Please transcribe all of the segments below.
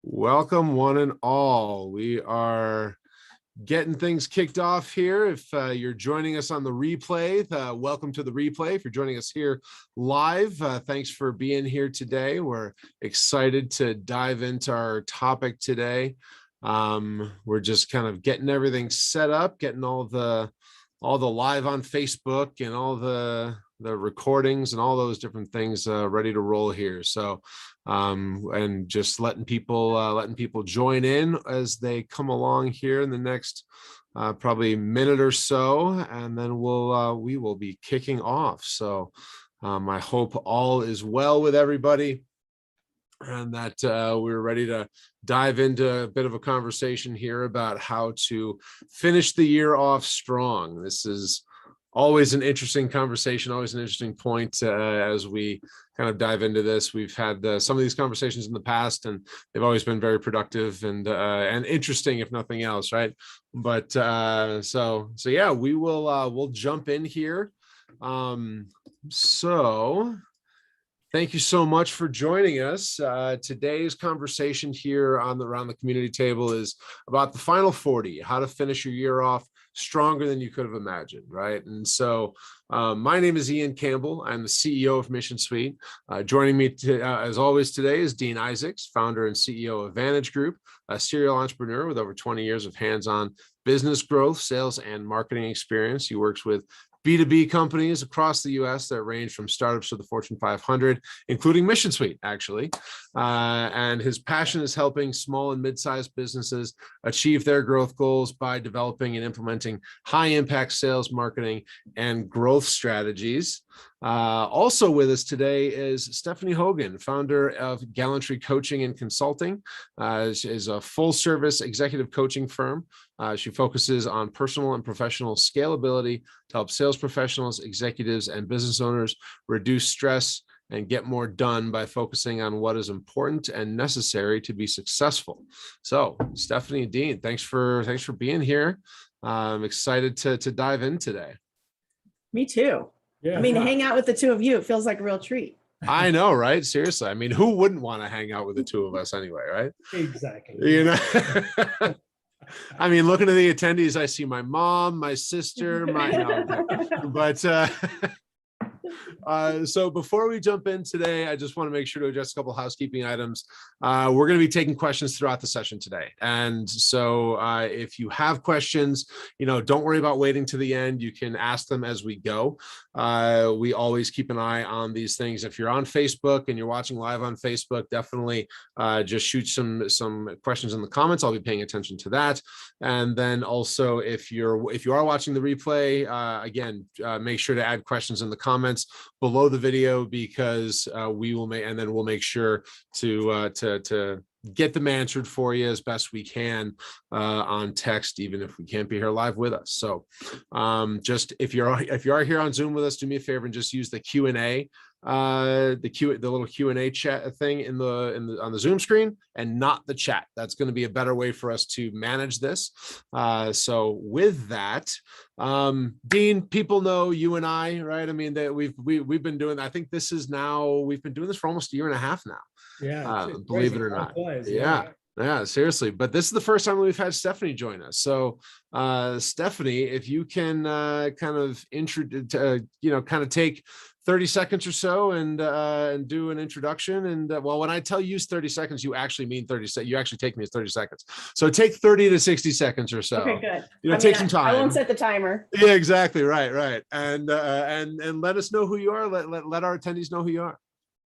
Welcome, one and all. We are getting things kicked off here. If you're joining us on the replay, welcome to the replay. If you're joining us here live, thanks for being here today. We're excited to dive into our topic today. We're just kind of getting everything set up, getting all the live on Facebook and all the recordings and all those different things ready to roll here. So and just letting people join in as they come along here in the next probably minute or so, and then we will be kicking off. So I hope all is well with everybody, and that we're ready to dive into a bit of a conversation here about how to finish the year off strong. This is always an interesting conversation, always an interesting point as we kind of dive into this. We've had some of these conversations in the past, and they've always been very productive and interesting, if nothing else, right? But so yeah, we'll jump in here. So thank you so much for joining us. Today's conversation here around the community table is about the final 40, how to finish your year off stronger than you could have imagined, right? And so my name is Ian Campbell. I'm the CEO of Mission Suite. Joining me as always today is Dean Isaacs, founder and CEO of Vantage Group, a serial entrepreneur with over 20 years of hands-on business growth, sales, and marketing experience. He works with B2B companies across the US that range from startups to the Fortune 500, including Mission Suite, actually. And his passion is helping small and mid-sized businesses achieve their growth goals by developing and implementing high-impact sales, marketing, and growth strategies. Also with us today is Stephanie Hogan, founder of Gallantry Coaching and Consulting. She is a full-service executive coaching firm. She focuses on personal and professional scalability to help sales professionals, executives, and business owners reduce stress and get more done by focusing on what is important and necessary to be successful. So, Stephanie and Dean, thanks for being here. I'm excited to dive in today. Me too. Yeah. I mean, to hang out with the two of you, it feels like a real treat. I know, right? Seriously. I mean, who wouldn't want to hang out with the two of us anyway, right? Exactly. You know, I mean, looking at the attendees, I see my mom, my sister, so before we jump in today, I just want to make sure to address a couple of housekeeping items. We're going to be taking questions throughout the session today. And so if you have questions, don't worry about waiting to the end. You can ask them as we go. We always keep an eye on these things. If you're on Facebook and you're watching live on Facebook, definitely just shoot some questions in the comments. I'll be paying attention to that. And then also, if you are watching the replay, again, make sure to add questions in the comments below the video, because we'll make sure to get them answered for you as best we can on text, even if we can't be here live with us. So just if you are here on Zoom with us, do me a favor and just use the Q&A, the little Q&A chat thing on the Zoom screen, and not the chat. That's going to be a better way for us to manage this. So with that, Dean, people know you and I, right? I mean, that we've been doing, I think we've been doing this for almost a year and a half now. Yeah, believe it or not. Yeah, seriously. But this is the first time we've had Stephanie join us. So Stephanie, if you can kind of take 30 seconds or so and do an introduction. And well, when I tell you 30 seconds, you actually mean 30 seconds. You actually take me as 30 seconds. So take 30 to 60 seconds or so. Okay, good. Take some time. I won't set the timer. Yeah, exactly. Right. And let us know who you are. Let our attendees know who you are.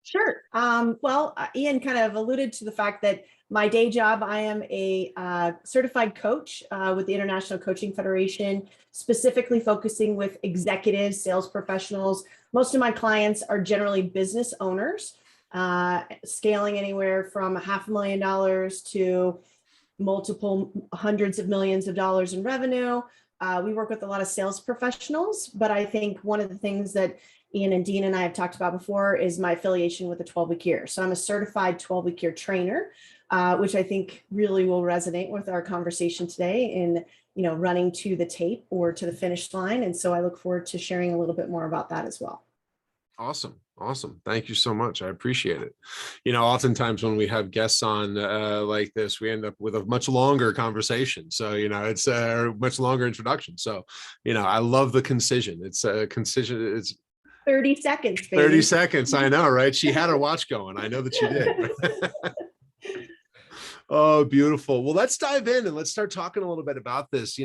Sure. Well, Ian kind of alluded to the fact that my day job, I am a certified coach with the International Coaching Federation, specifically focusing with executives, sales professionals. Most of my clients are generally business owners, scaling anywhere from $500,000 to multiple hundreds of millions of dollars in revenue. We work with a lot of sales professionals, but I think one of the things that Ian and Dean and I have talked about before is my affiliation with the 12-week year. So I'm a certified 12-week year trainer, which I think really will resonate with our conversation today in, running to the tape or to the finish line. And so I look forward to sharing a little bit more about that as well. Awesome. Awesome. Thank you so much. I appreciate it. Oftentimes when we have guests on like this, we end up with a much longer conversation. So, it's a much longer introduction. So, I love the concision. It's a concision. It's 30 seconds, baby. 30 seconds. I know, right? She had her watch going. I know that she did. Oh, beautiful. Well, let's dive in and let's start talking a little bit about this.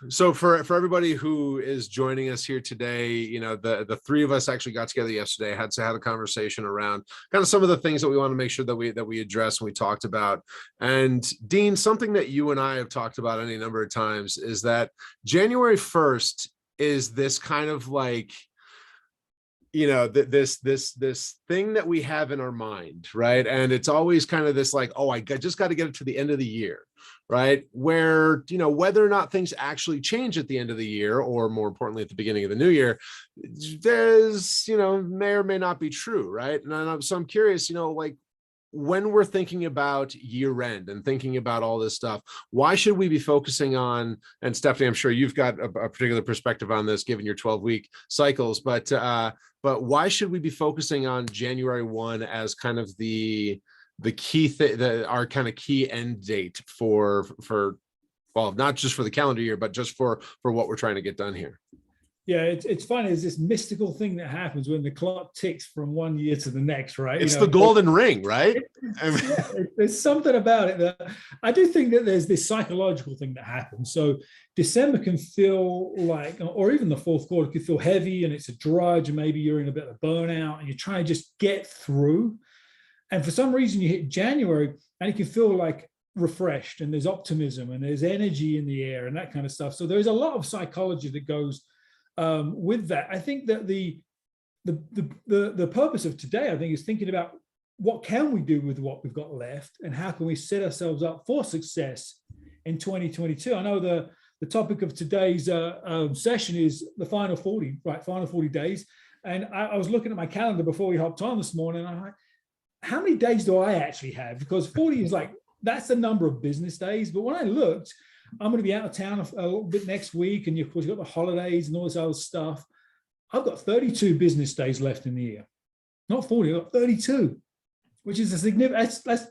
So for everybody who is joining us here today, the three of us actually got together yesterday, had a conversation around kind of some of the things that we want to make sure that we address and we talked about. And Dean, something that you and I have talked about any number of times is that January 1st is this kind of like, this thing that we have in our mind, right? And it's always kind of this like, oh, I just got to get it to the end of the year, right? Where, whether or not things actually change at the end of the year, or more importantly, at the beginning of the new year, there's, may or may not be true, right? So I'm curious, like, when we're thinking about year end and thinking about all this stuff, why should we be focusing on, and Stephanie, I'm sure you've got a particular perspective on this given your 12-week cycles, but why should we be focusing on January 1 as kind of the key thing, our kind of key end date for well, not just for the calendar year, but just for what we're trying to get done here? Yeah, it's funny. There's this mystical thing that happens when the clock ticks from one year to the next, right? It's the golden ring, right? There's something about it that I do think that there's this psychological thing that happens. So December can feel like, or even the fourth quarter could feel heavy and it's a drudge, and maybe you're in a bit of burnout and you're trying to just get through. And for some reason you hit January and it can feel like refreshed, and there's optimism and there's energy in the air and that kind of stuff. So there's a lot of psychology that goes with that. I think that the purpose of today, I think, is thinking about what can we do with what we've got left, and how can we set ourselves up for success in 2022. I know the topic of today's session is the final 40, right? Final 40 days. And I was looking at my calendar before we hopped on this morning, and I'm like, how many days do I actually have? Because 40 is like, that's the number of business days. But when I looked, I'm going to be out of town a little bit next week, and of course you've got the holidays and all this other stuff. I've got 32 business days left in the year, not 40. I've got 32, which is a significant. That's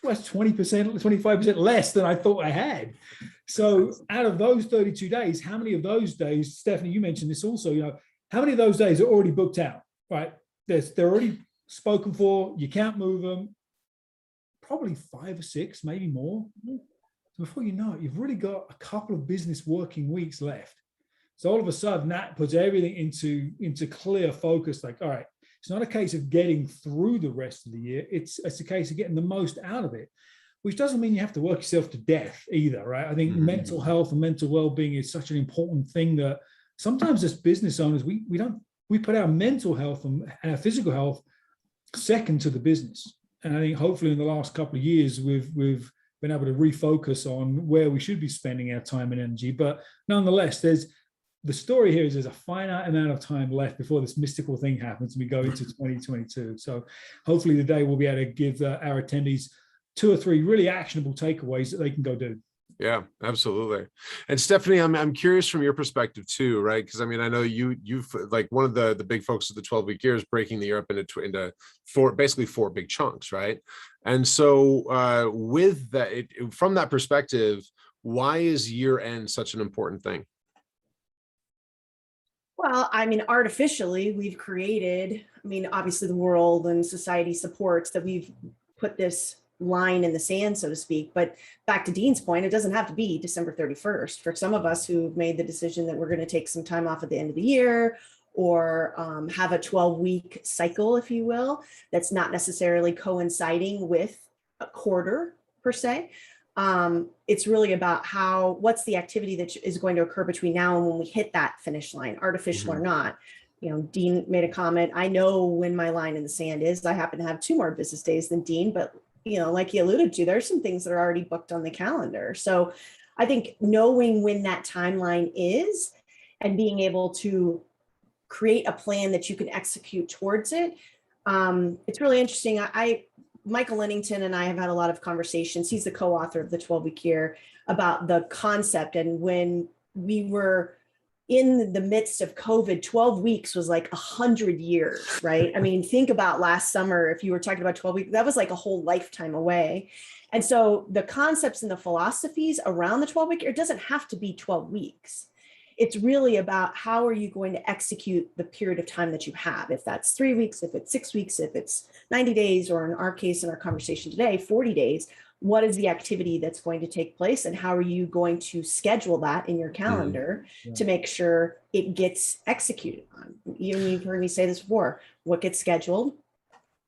20%, 25% less than I thought I had. So out of those 32 days, how many of those days, Stephanie, you mentioned this also. How many of those days are already booked out? Right? They're already spoken for. You can't move them. Probably 5 or 6, maybe more. So before you know it, you've really got a couple of business working weeks left. So all of a sudden that puts everything into clear focus. Like, all right, it's not a case of getting through the rest of the year. It's a case of getting the most out of it, which doesn't mean you have to work yourself to death either, right? I think mental health and mental well-being is such an important thing that sometimes as business owners, we put our mental health and our physical health second to the business. And I think hopefully in the last couple of years, we've been able to refocus on where we should be spending our time and energy. But nonetheless, the story here is there's a finite amount of time left before this mystical thing happens and we go into 2022. So hopefully today we'll be able to give our attendees 2 or 3 really actionable takeaways that they can go do. Yeah, absolutely. And Stephanie, I'm curious from your perspective too, right? Because I mean, I know you've like one of the big focus of the 12-week year is breaking the year up into basically 4 big chunks, right? And so with that, from that perspective, why is year end such an important thing? Well, I mean, artificially, we've created, obviously the world and society supports that we've put this line in the sand, so to speak. But back to Dean's point, it doesn't have to be December 31st. For some of us who've made the decision that we're going to take some time off at the end of the year, or have a 12-week cycle, if you will, that's not necessarily coinciding with a quarter per se. It's really about what's the activity that is going to occur between now and when we hit that finish line, artificial or not. Dean made a comment. I know when my line in the sand is. I happen to have 2 more business days than Dean, but like he alluded to, there's some things that are already booked on the calendar. So I think knowing when that timeline is and being able to create a plan that you can execute towards it, it's really interesting. Michael Lennington and I have had a lot of conversations. He's the co-author of the 12-week year about the concept. And when we were in the midst of COVID, 12 weeks was like 100 years, right? I mean, think about last summer, if you were talking about 12 weeks, that was like a whole lifetime away. And so the concepts and the philosophies around the 12-week, it doesn't have to be 12 weeks. It's really about how are you going to execute the period of time that you have. If that's 3 weeks, if it's 6 weeks, if it's 90 days, or in our case, in our conversation today, 40 days, what is the activity that's going to take place, and how are you going to schedule that in your calendar to make sure it gets executed on? You've heard me say this before, what gets scheduled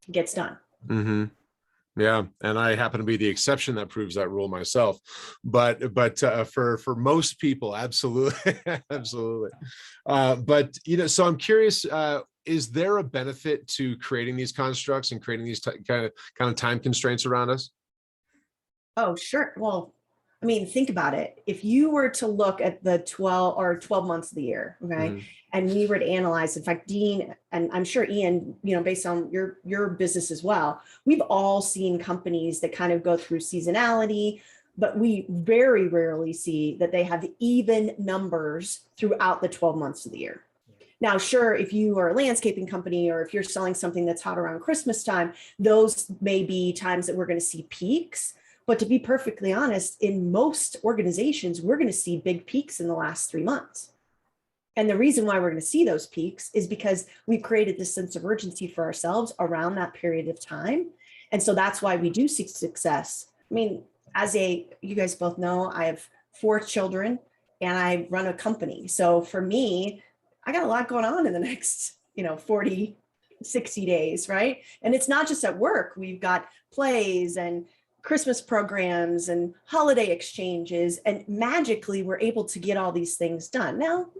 gets done. Mm-hmm. Yeah, and I happen to be the exception that proves that rule myself. But for most people, absolutely, absolutely. But so I'm curious. Is there a benefit to creating these constructs and creating these kind of time constraints around us? Oh, sure. Well, I mean, think about it. If you were to look at the 12 months of the year, okay, and we were to analyze, in fact, Dean, and I'm sure Ian, based on your business as well, we've all seen companies that kind of go through seasonality, but we very rarely see that they have even numbers throughout the 12 months of the year. Now, sure, if you are a landscaping company, or if you're selling something that's hot around Christmas time, those may be times that we're going to see peaks. But to be perfectly honest, in most organizations, we're going to see big peaks in the last 3 months. And the reason why we're going to see those peaks is because we've created this sense of urgency for ourselves around that period of time. And so that's why we do see success. I mean, you guys both know, I have 4 children and I run a company. So for me, I got a lot going on in the next, 40, 60 days, right? And it's not just at work. We've got plays and Christmas programs and holiday exchanges, and magically we're able to get all these things done. Now,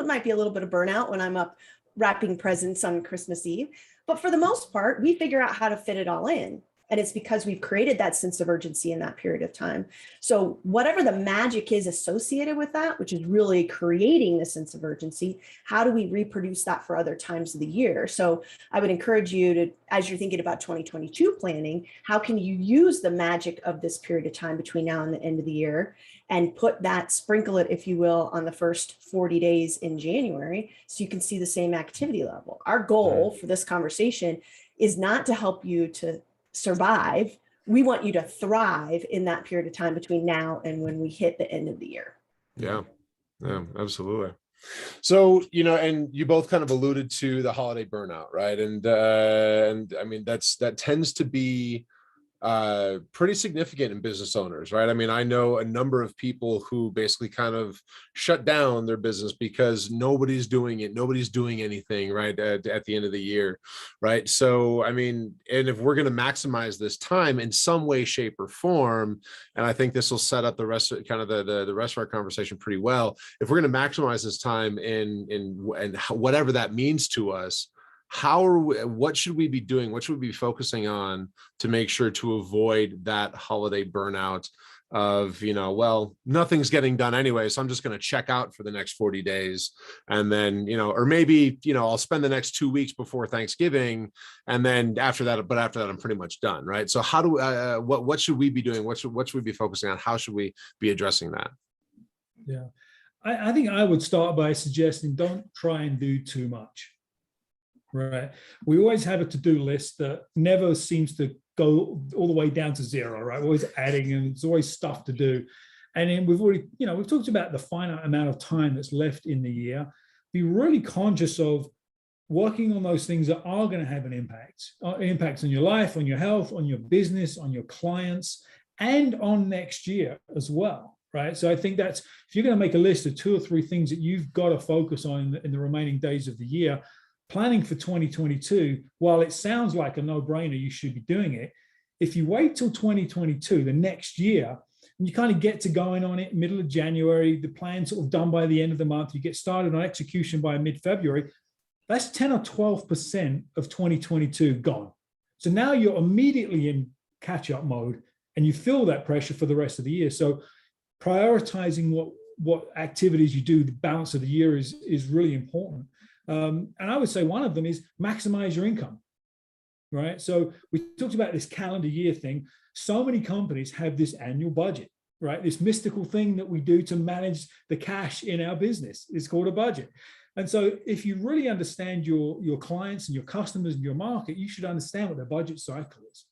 might be a little bit of burnout when I'm up wrapping presents on Christmas Eve, but for the most part, we figure out how to fit it all in. And it's because we've created that sense of urgency in that period of time. So whatever the magic is associated with that, which is really creating the sense of urgency, how do we reproduce that for other times of the year? So I would encourage you to, as you're thinking about 2022 planning, how can you use the magic of this period of time between now and the end of the year and sprinkle it, if you will, on the first 40 days in January, so you can see the same activity level. Our goal for this conversation is not to help you to survive. We want you to thrive in that period of time between now and when we hit the end of the year. Yeah, absolutely. So, and you both kind of alluded to the holiday burnout, right? And I mean, that tends to be pretty significant in business owners, right? I mean, I know a number of people who basically kind of shut down their business because nobody's doing anything, right, at the end of the year, right? So, I mean, and if we're going to maximize this time in some way, shape, or form, and I think this will set up the rest of the rest of our conversation pretty well. If we're going to maximize this time in whatever that means to us, what should we be doing? What should we be focusing on to make sure to avoid that holiday burnout of, well, nothing's getting done anyway, so I'm just going to check out for the next 40 days. And then, or maybe, I'll spend the next 2 weeks before Thanksgiving. And then after that, I'm pretty much done. Right. So what should we be doing? What should we be focusing on? How should we be addressing that? Yeah, I think I would start by suggesting don't try and do too much. Right. We always have a to-do list that never seems to go all the way down to zero, right? We're always adding, and there's always stuff to do. And then we've talked about the finite amount of time that's left in the year. Be really conscious of working on those things that are going to have an impact on your life, on your health, on your business, on your clients, and on next year as well. Right. So I think if you're going to make a list of 2 or 3 things that you've got to focus on in the remaining days of the year, planning for 2022, while it sounds like a no-brainer, you should be doing it. If you wait till 2022, the next year, and you kind of get to going on it middle of January, the plan's sort of done by the end of the month, you get started on execution by mid-February, that's 10 or 12% of 2022 gone. So now you're immediately in catch-up mode, and you feel that pressure for the rest of the year. So prioritizing what activities you do the balance of the year is really important. And I would say one of them is maximize your income, right? So we talked about this calendar year thing. So many companies have this annual budget, right? This mystical thing that we do to manage the cash in our business is called a budget. And so if you really understand your clients and your customers and your market, you should understand what their budget cycle is.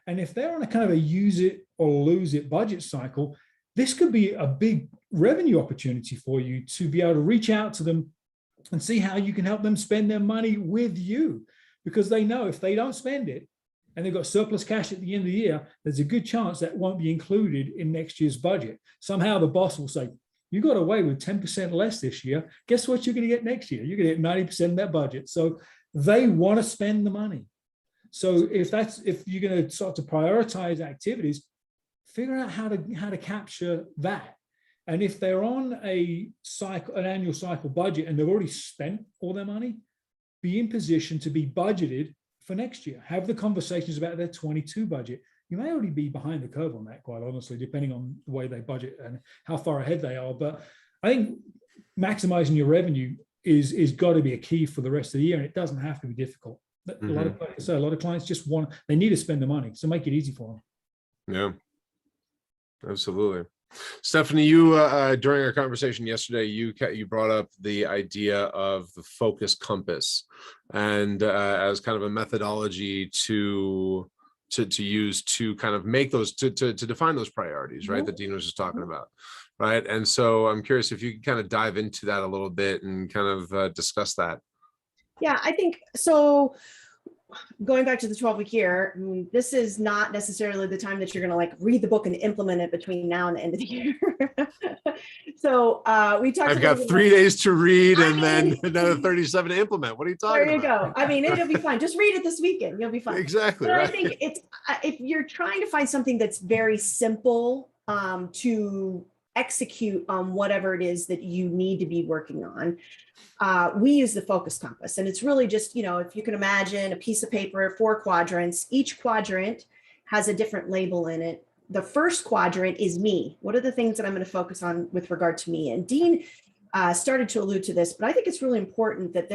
And if they're on a kind of a use it or lose it budget cycle, this could be a big revenue opportunity for you to be able to reach out to them and see how you can help them spend their money with you, because they know if they don't spend it and they've got surplus cash at the end of the year, there's a good chance that won't be included in next year's budget. Somehow the boss will say, you got away with 10% less this year. Guess what you're going to get next year? You're going to get 90% of that budget. So they want to spend the money. So if you're going to start to prioritize activities, figure out how to capture that. And if they're on an annual cycle budget and they've already spent all their money, be in position to be budgeted for next year. Have the conversations about their 22 budget. You may already be behind the curve on that, quite honestly, depending on the way they budget and how far ahead they are. But I think maximizing your revenue is got to be a key for the rest of the year, and it doesn't have to be difficult. A lot of clients just they need to spend the money, so make it easy for them. Yeah, absolutely. Stephanie, you during our conversation yesterday, you brought up the idea of the focus compass, and as kind of a methodology to use to kind of make those to define those priorities, right? That Dean was just talking about, right? And so I'm curious if you could kind of dive into that a little bit and kind of discuss that. Yeah, I think so. Going back to the 12-week year, this is not necessarily the time that you're going to like read the book and implement it between now and the end of the year. So we talked. I've got 3 days to read and then another 37 to implement. What are you talking about? There you go. I mean, it'll be fine. Just read it this weekend. You'll be fine. Exactly. But right. I think it's if you're trying to find something that's very simple to execute on whatever it is that you need to be working on. We use the focus compass, and it's really just, if you can imagine a piece of paper, 4 quadrants. Each quadrant has a different label in it. The first quadrant is me. What are the things that I'm going to focus on with regard to me? And Dean started to allude to this, but I think it's really important that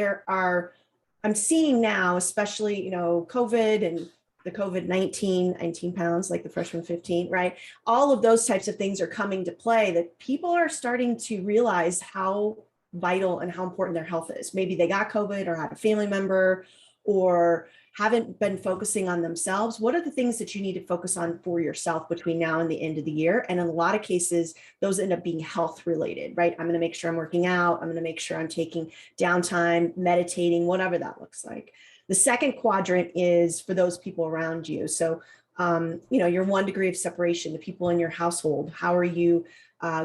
I'm seeing now, especially, COVID and the COVID-19, 19 pounds, like the freshman 15, right? All of those types of things are coming to play, that people are starting to realize how vital and how important their health is. Maybe they got COVID or had a family member or haven't been focusing on themselves. What are the things that you need to focus on for yourself between now and the end of the year? And in a lot of cases, those end up being health related, right? I'm going to make sure I'm working out. I'm going to make sure I'm taking downtime, meditating, whatever that looks like. The second quadrant is for those people around you. So, your 1 degree of separation, the people in your household. How are you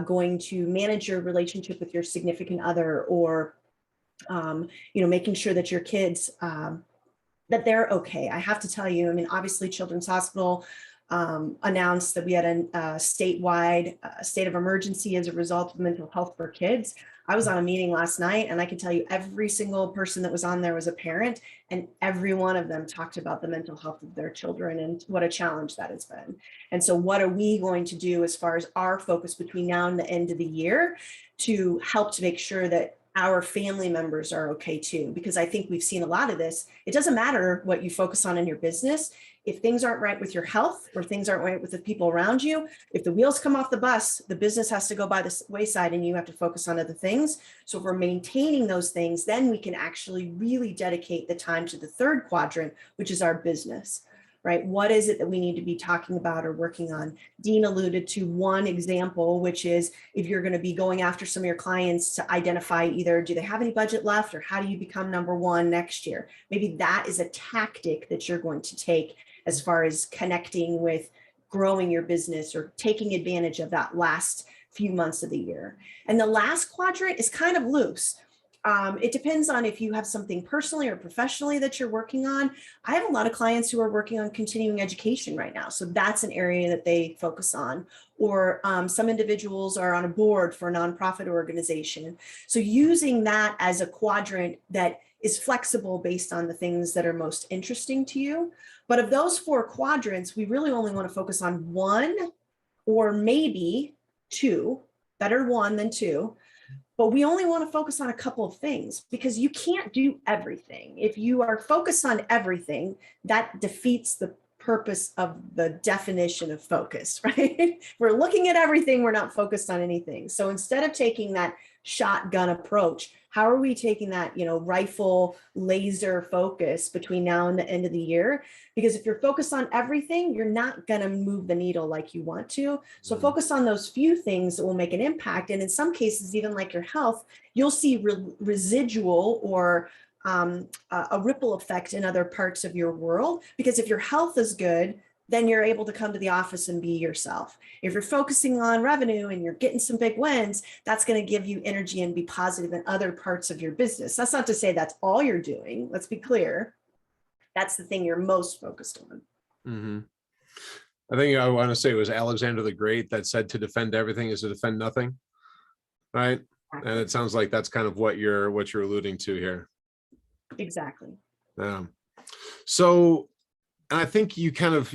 going to manage your relationship with your significant other, or, making sure that your kids, that they're okay. I have to tell you, I mean, obviously Children's Hospital announced that we had a statewide state of emergency as a result of mental health for kids. I was on a meeting last night, and I can tell you every single person that was on there was a parent, and every one of them talked about the mental health of their children and what a challenge that has been. And so what are we going to do as far as our focus between now and the end of the year to help to make sure that our family members are okay too? Because I think we've seen a lot of this. It doesn't matter what you focus on in your business. If things aren't right with your health, or things aren't right with the people around you, if the wheels come off the bus, the business has to go by the wayside and you have to focus on other things. So if we're maintaining those things, then we can actually really dedicate the time to the third quadrant, which is our business, right? What is it that we need to be talking about or working on? Dean alluded to one example, which is if you're going to be going after some of your clients to identify either do they have any budget left, or how do you become number 1 next year? Maybe that is a tactic that you're going to take as far as connecting with growing your business or taking advantage of that last few months of the year. And the last quadrant is kind of loose. It depends on if you have something personally or professionally that you're working on. I have a lot of clients who are working on continuing education right now. So that's an area that they focus on. Or some individuals are on a board for a nonprofit organization. So using that as a quadrant that is flexible based on the things that are most interesting to you. But of those 4 quadrants, we really only want to focus on 1 or maybe 2, better 1 than 2. But we only want to focus on a couple of things, because you can't do everything. If you are focused on everything, that defeats the purpose of the definition of focus, right? We're looking at everything, we're not focused on anything. So instead of taking that shotgun approach, how are we taking that, rifle laser focus between now and the end of the year? Because if you're focused on everything, you're not going to move the needle like you want to. So focus on those few things that will make an impact. And in some cases, even like your health, you'll see residual or a ripple effect in other parts of your world. Because if your health is good, then you're able to come to the office and be yourself. If you're focusing on revenue and you're getting some big wins, that's going to give you energy and be positive in other parts of your business. That's not to say that's all you're doing. Let's be clear. That's the thing you're most focused on. Mm-hmm. I think I want to say it was Alexander the Great that said to defend everything is to defend nothing. Right. And it sounds like that's kind of what you're alluding to here. Exactly. So, and I think you kind of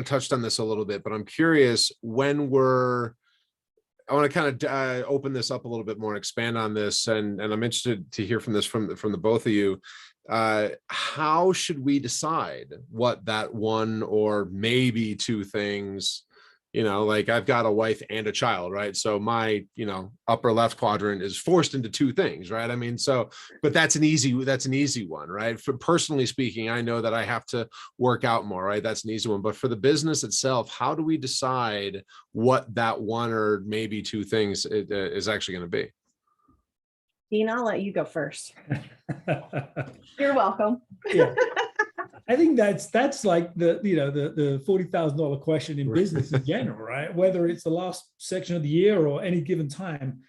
touched on this a little bit, but I'm curious I want to kind of open this up a little bit more, expand on this, and I'm interested to hear from the both of you. How should we decide what that one or maybe two things, like I've got a wife and a child, right? So my, upper left quadrant is forced into two things, right? I mean, but that's an easy one, right? For personally speaking, I know that I have to work out more, right? That's an easy one. But for the business itself, how do we decide what that one or maybe two things is actually going to be? Dean, I'll let you go first. You're welcome. Yeah. I think that's like the $40,000 question in business in general, right? Whether it's the last section of the year or any given time,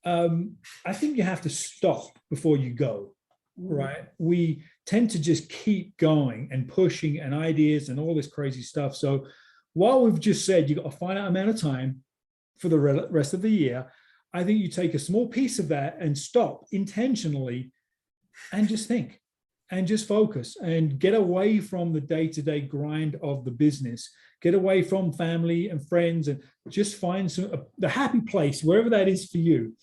I think you have to stop before you go, right? We tend to just keep going and pushing and ideas and all this crazy stuff. So while we've just said you've got a finite amount of time for the rest of the year, I think you take a small piece of that and stop intentionally and just think. And just focus and get away from the day-to-day grind of the business. Get away from family and friends and just find the happy place, wherever that is for you.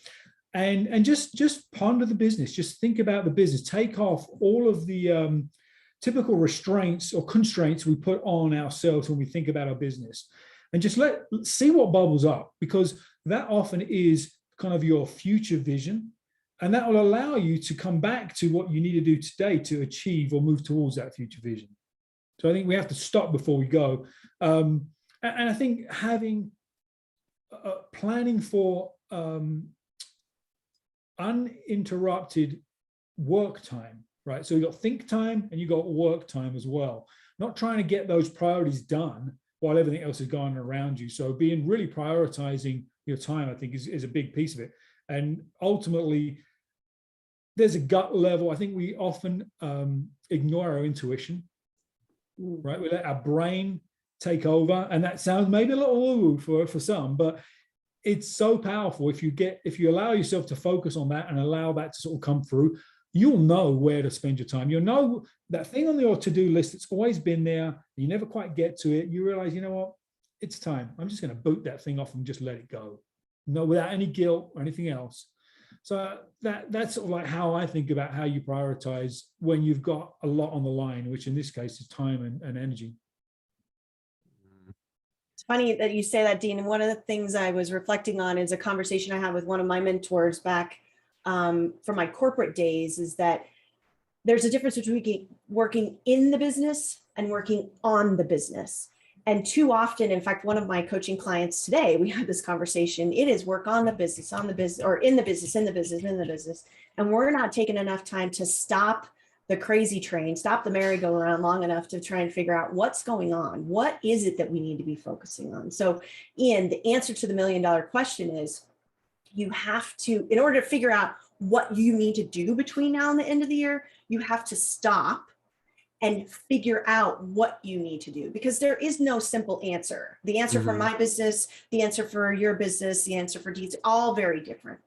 And just ponder the business. Just think about the business. Take off all of the typical restraints or constraints we put on ourselves when we think about our business. And just see what bubbles up, because that often is kind of your future vision. And that will allow you to come back to what you need to do today to achieve or move towards that future vision. So I think we have to stop before we go. And I think having planning for uninterrupted work time, right? So you've got think time and you've got work time as well. Not trying to get those priorities done while everything else is going around you. So being really prioritizing your time, I think, is a big piece of it. And ultimately, there's a gut level. I think we often ignore our intuition, right? We let our brain take over. And that sounds maybe a little woo for some, but it's so powerful. If you allow yourself to focus on that and allow that to sort of come through, you'll know where to spend your time. You'll know that thing on your to-do list that's always been there. You never quite get to it. You realize, you know what? It's time. I'm just going to boot that thing off and just let it go. No, without any guilt or anything else. So that's sort of like how I think about how you prioritize when you've got a lot on the line, which in this case is time and energy. It's funny that you say that, Dean. And one of the things I was reflecting on is a conversation I had with one of my mentors back from my corporate days, is that there's a difference between working in the business and working on the business. And too often, in fact, one of my coaching clients today, we had this conversation. It is work on the business, or in the business. And we're not taking enough time to stop the crazy train, stop the merry-go-round long enough to try and figure out what's going on. What is it that we need to be focusing on? So, Ian, the answer to the $1 million question is you have to, in order to figure out what you need to do between now and the end of the year, you have to stop and figure out what you need to do, because there is no simple answer. The answer for my business, the answer for your business, the answer for Dean's, all very different.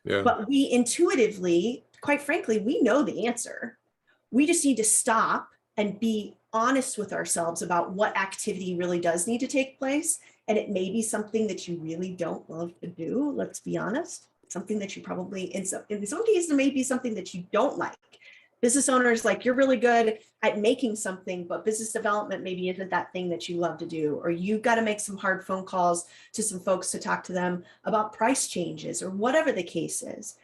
Yeah. But we intuitively, quite frankly, we know the answer. We just need to stop and be honest with ourselves about what activity really does need to take place. And it may be something that you really don't love to do. Let's be honest. Something that you probably, in some cases, it may be something that you don't like. business owners, like, you're really good at making something, but business development maybe isn't that thing that you love to do, or you've got to make some hard phone calls to some folks to talk to them about price changes or whatever the case is.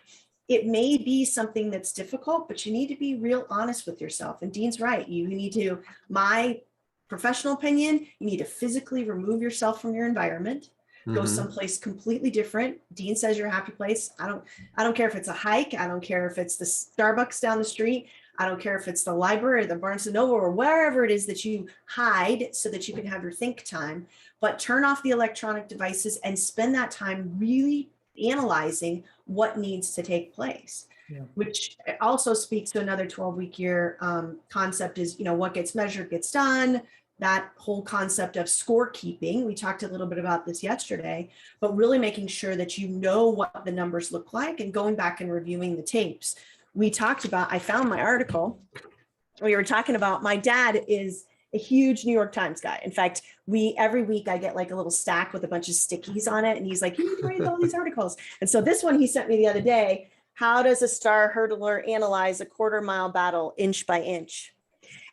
It may be something that's difficult, but you need to be real honest with yourself. And Dean's right. You need to, my professional opinion, you need to physically remove yourself from your environment. Go someplace completely different. Dean says your happy place. I don't care if it's a hike. I don't care if it's the Starbucks down the street. I don't care if it's the library or the Barnes and Noble or wherever it is that you hide so that you can have your think time. But turn off the electronic devices and spend that time really analyzing what needs to take place. Yeah. Which also speaks to another 12-week year concept is, what gets measured gets done. That whole concept of scorekeeping, we talked a little bit about this yesterday, but really making sure that you know what the numbers look like and going back and reviewing the tapes. We talked about, I found my article, we were talking about, my dad is a huge New York Times guy. In fact, every week I get like a little stack with a bunch of stickies on it. And he's like, you need to read all these articles. And so this one he sent me the other day, how does a star hurdler analyze a quarter-mile battle inch by inch?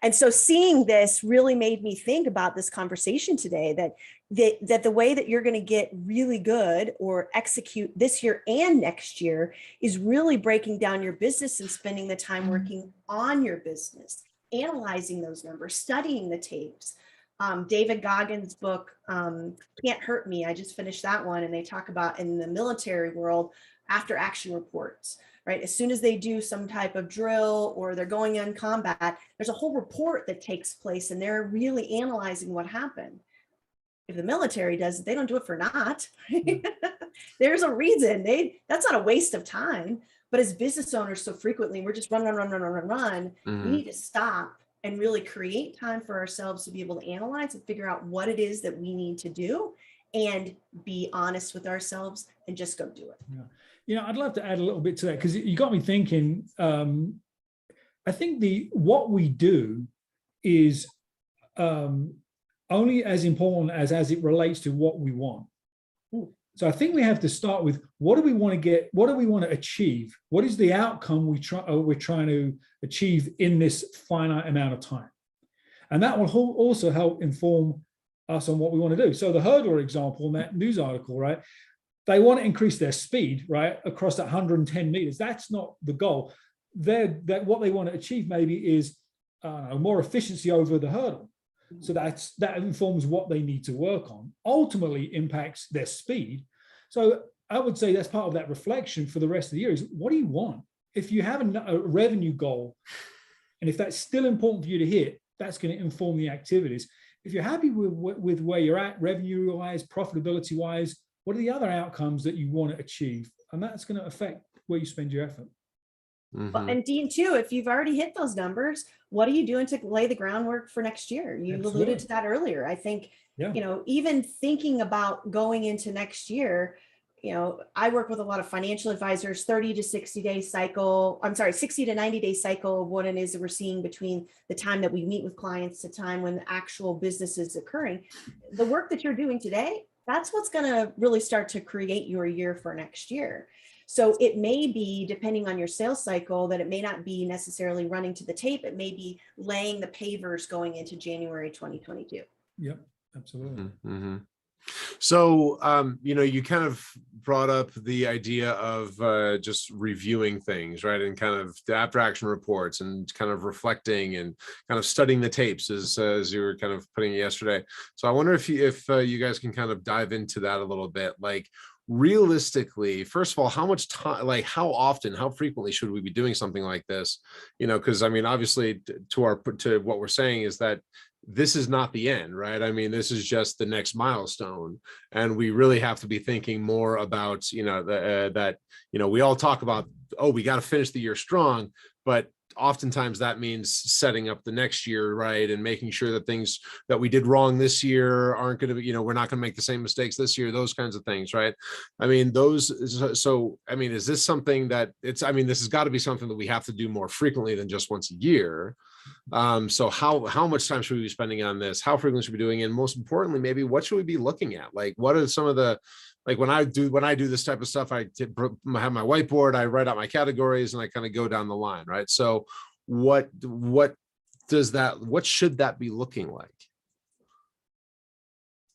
And so seeing this really made me think about this conversation today, that the way that you're going to get really good or execute this year and next year is really breaking down your business and spending the time working on your business, analyzing those numbers, studying the tapes. David Goggins' book, Can't Hurt Me, I just finished that one, and they talk about in the military world, after action reports. Right? As soon as they do some type of drill or they're going in combat, there's a whole report that takes place and they're really analyzing what happened. If the military does it, they don't do it for naught. There's a reason. That's not a waste of time. But as business owners, so frequently we're just run. We need to stop and really create time for ourselves to be able to analyze and figure out what it is that we need to do and be honest with ourselves and just go do it. Yeah. I'd love to add a little bit to that, because you got me thinking. I think what we do is only as important as it relates to what we want. So I think we have to start with, what do we want to get? What do we want to achieve? What is the outcome we're trying to achieve in this finite amount of time? And that will also help inform us on what we want to do. So the hurdler example in that news article, right? They want to increase their speed, right, across that 110 meters. That's not the goal. What they want to achieve maybe is more efficiency over the hurdle. So that informs what they need to work on. Ultimately impacts their speed. So I would say that's part of that reflection for the rest of the year is, what do you want? If you have a revenue goal, and if that's still important for you to hit, that's going to inform the activities. If you're happy with where you're at, revenue-wise, profitability-wise, what are the other outcomes that you want to achieve? And that's going to affect where you spend your effort. Well, and Dean, too, if you've already hit those numbers, what are you doing to lay the groundwork for next year? You alluded to that earlier. I think, even thinking about going into next year, I work with a lot of financial advisors, 30 to 60 day cycle, 60 to 90 day cycle of what it is that we're seeing between the time that we meet with clients to time when the actual business is occurring. The work that you're doing today, that's what's going to really start to create your year for next year. So it may be, depending on your sales cycle, that it may not be necessarily running to the tape. It may be laying the pavers going into January 2022. Yep, absolutely. Mm-hmm. So, you kind of brought up the idea of just reviewing things, right? And kind of the after action reports and kind of reflecting and kind of studying the tapes as you were kind of putting it yesterday. So I wonder if you guys can kind of dive into that a little bit. Like, realistically, first of all, how much time, like how often, how frequently should we be doing something like this? Because I mean, obviously to what we're saying is that this is not the end, right? I mean, this is just the next milestone, and we really have to be thinking more about, that we all talk about, we got to finish the year strong, but oftentimes that means setting up the next year, right? And making sure that things that we did wrong this year aren't going to be, we're not going to make the same mistakes this year, those kinds of things, right? I mean, is this something that this has got to be something that we have to do more frequently than just once a year. So how much time should we be spending on this? How frequently should we be doing it? And most importantly, maybe what should we be looking at? Like, what are some of the, like when I do this type of stuff, I have my whiteboard, I write out my categories and I kind of go down the line, right? So what should that be looking like?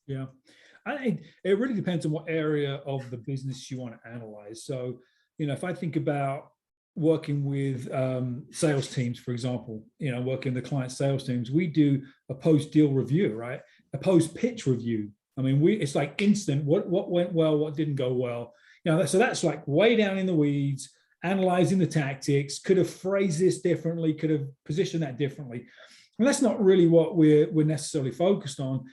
Yeah, it really depends on what area of the business you want to analyze. So, if I think about working with sales teams, for example, working with the client sales teams, we do a post-deal review, right? A post-pitch review. I mean, it's like instant, what went well, what didn't go well. So that's like way down in the weeds, analyzing the tactics, could have phrased this differently, could have positioned that differently. And that's not really what we're necessarily focused on.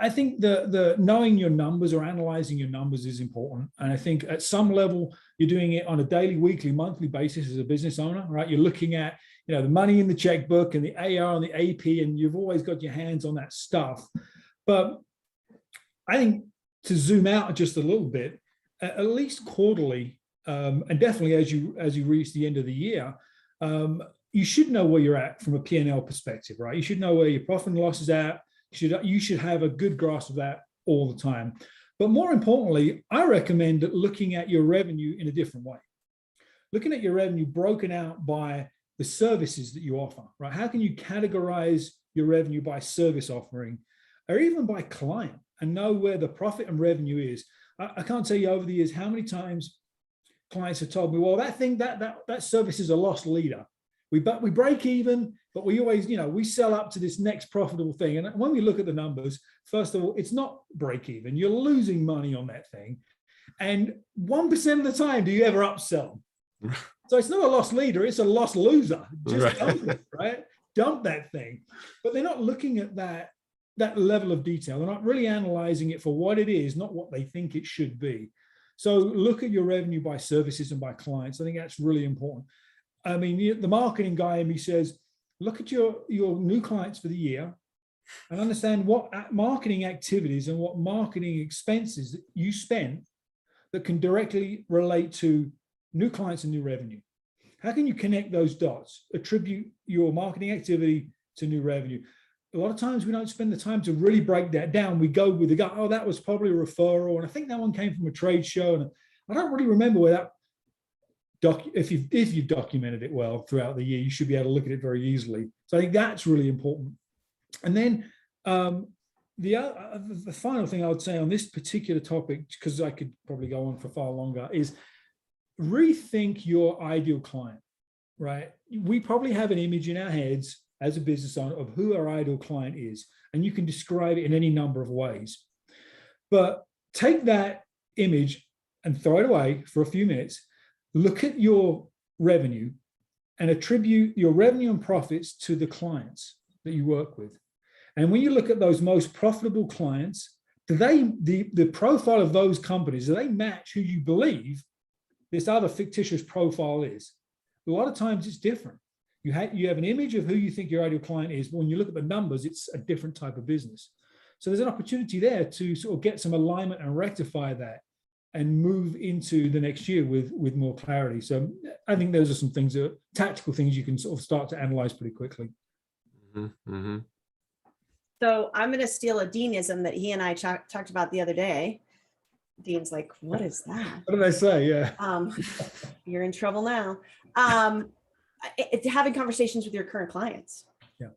I think the knowing your numbers or analyzing your numbers is important. And I think at some level, you're doing it on a daily, weekly, monthly basis as a business owner, right? You're looking at, the money in the checkbook and the AR and the AP, and you've always got your hands on that stuff. But I think to zoom out just a little bit, at least quarterly, and definitely as you reach the end of the year, you should know where you're at from a P&L perspective, right? You should know where your profit and loss is at. You should have a good grasp of that all the time. But more importantly, I recommend looking at your revenue in a different way. Looking at your revenue broken out by the services that you offer, right? How can you categorize your revenue by service offering or even by client and know where the profit and revenue is? I can't tell you over the years how many times clients have told me, well, that service is a loss leader. We break even, but we always, we sell up to this next profitable thing. And when we look at the numbers, first of all, it's not break even. You're losing money on that thing. And 1% of the time, do you ever upsell? So it's not a loss leader, it's a loss loser. Just dump it, right? Dump that thing. But they're not looking at that level of detail. They're not really analyzing it for what it is, not what they think it should be. So look at your revenue by services and by clients. I think that's really important. I mean, the marketing guy in me says, look at your new clients for the year and understand what marketing activities and what marketing expenses that you spend that can directly relate to new clients and new revenue. How can you connect those dots, attribute your marketing activity to new revenue? A lot of times we don't spend the time to really break that down. We go with the gut, oh, that was probably a referral. And I think that one came from a trade show. And I don't really remember where that, if you've documented it well throughout the year, you should be able to look at it very easily. So I think that's really important. And then the final thing I would say on this particular topic, because I could probably go on for far longer, is rethink your ideal client, right? We probably have an image in our heads as a business owner of who our ideal client is, and you can describe it in any number of ways. But take that image and throw it away for a few minutes. Look at your revenue and attribute your revenue and profits to the clients that you work with. And when you look at those most profitable clients, the profile of those companies, do they match who you believe this other fictitious profile is? A lot of times it's different. You have an image of who you think your ideal client is, but when you look at the numbers, it's a different type of business. So there's an opportunity there to sort of get some alignment and rectify that and move into the next year with more clarity. So I think those are some things, tactical things you can sort of start to analyze pretty quickly. Mm-hmm. Mm-hmm. So I'm going to steal a Deanism that he and I talked about the other day. Dean's like, what is that? What did I say? Yeah. You're in trouble now. It's having conversations with your current clients. Yeah.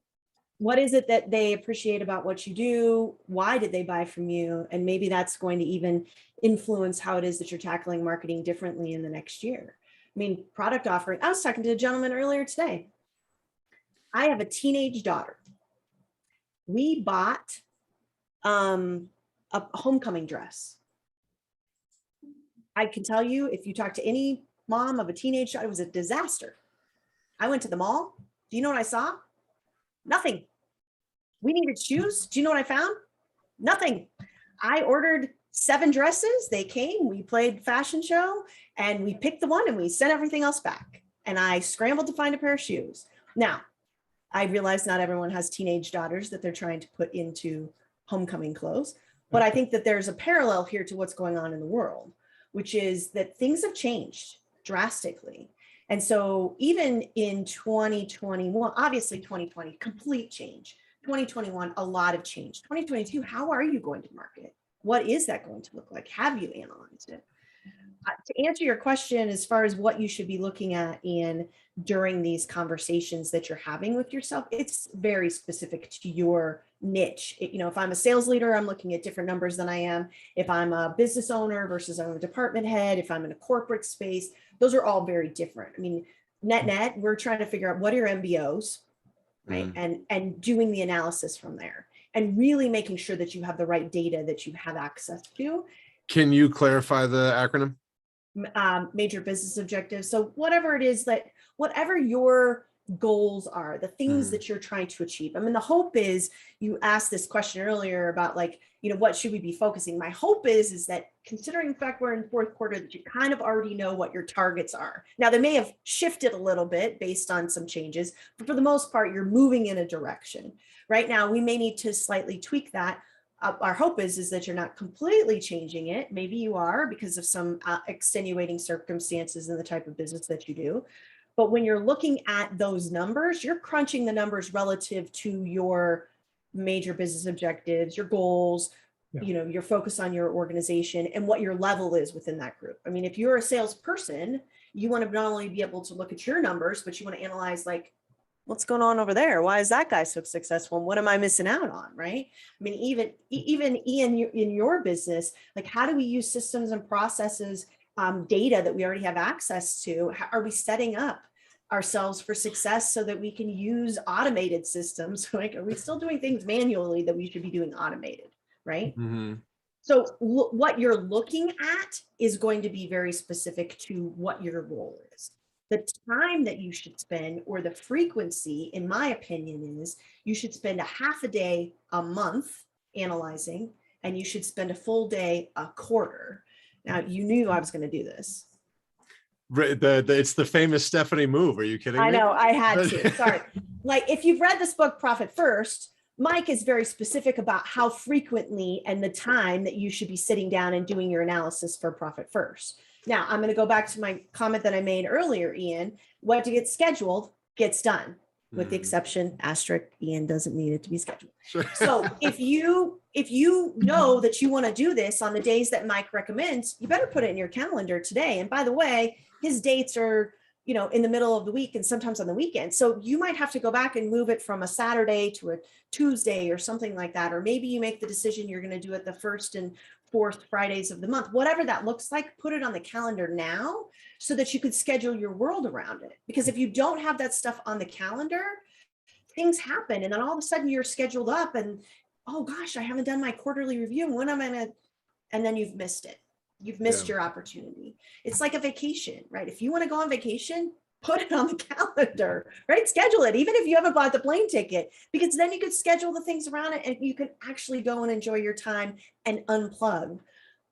What is it that they appreciate about what you do? Why did they buy from you? And maybe that's going to even influence how it is that you're tackling marketing differently in the next year. I mean, product offering. I was talking to a gentleman earlier today. I have a teenage daughter. We bought a homecoming dress. I can tell you, if you talk to any mom of a teenage child, it was a disaster. I went to the mall. Do you know what I saw? Nothing. We needed shoes. Do you know what I found? Nothing. I ordered 7 dresses. They came, we played fashion show, and we picked the one and we sent everything else back. And I scrambled to find a pair of shoes. Now, I realize not everyone has teenage daughters that they're trying to put into homecoming clothes, but I think that there's a parallel here to what's going on in the world, which is that things have changed drastically. And so even in 2021, obviously 2020, complete change. 2021, a lot of change. 2022, how are you going to market? What is that going to look like? Have you analyzed it? To answer your question, as far as what you should be looking at during these conversations that you're having with yourself, it's very specific to your niche. If I'm a sales leader, I'm looking at different numbers than I am. If I'm a business owner versus I'm a department head, if I'm in a corporate space, those are all very different. I mean, net, we're trying to figure out what are your MBOs, right? And doing the analysis from there and really making sure that you have the right data that you have access to. Can you clarify the acronym? Major business objectives. So whatever it is whatever your goals are, the things that you're trying to achieve. I mean, the hope is, you asked this question earlier about what should we be focusing? My hope is that, considering the fact we're in fourth quarter, that you kind of already know what your targets are. Now, they may have shifted a little bit based on some changes, but for the most part, you're moving in a direction. Right now, we may need to slightly tweak that. Our hope is that you're not completely changing it. Maybe you are, because of some extenuating circumstances in the type of business that you do. But when you're looking at those numbers, you're crunching the numbers relative to your major business objectives, your goals, your focus on your organization and what your level is within that group. I mean, if you're a salesperson, you want to not only be able to look at your numbers, but you want to analyze, what's going on over there? Why is that guy so successful? And what am I missing out on? Right. I mean, even Ian, in your business, how do we use systems and processes, data that we already have access to? How are we setting up ourselves for success so that we can use automated systems? Are we still doing things manually that we should be doing automated? Right. So what you're looking at is going to be very specific to what your role is. The time that you should spend, or the frequency, in my opinion, is you should spend a half a day a month analyzing, and you should spend a full day a quarter. Now, you knew I was going to do this. It's the famous Stephanie move. Are you kidding me? I know, I had to. Sorry. If you've read this book, Profit First, Mike is very specific about how frequently and the time that you should be sitting down and doing your analysis for Profit First. Now, I'm going to go back to my comment that I made earlier, Ian. What gets scheduled gets done, with the exception, asterisk, Ian doesn't need it to be scheduled. Sure. So if you know that you want to do this on the days that Mike recommends, you better put it in your calendar today. And by the way, his dates are, in the middle of the week and sometimes on the weekend. So you might have to go back and move it from a Saturday to a Tuesday or something like that. Or maybe you make the decision you're going to do it the first and fourth Fridays of the month. Whatever that looks like, put it on the calendar now so that you could schedule your world around it. Because if you don't have that stuff on the calendar, things happen. And then all of a sudden you're scheduled up and, oh gosh, I haven't done my quarterly review. When am I going to, and then you've missed it. You've missed your opportunity. It's like a vacation, right? If you want to go on vacation, put it on the calendar, right? Schedule it, even if you haven't bought the plane ticket, because then you could schedule the things around it and you can actually go and enjoy your time and unplug.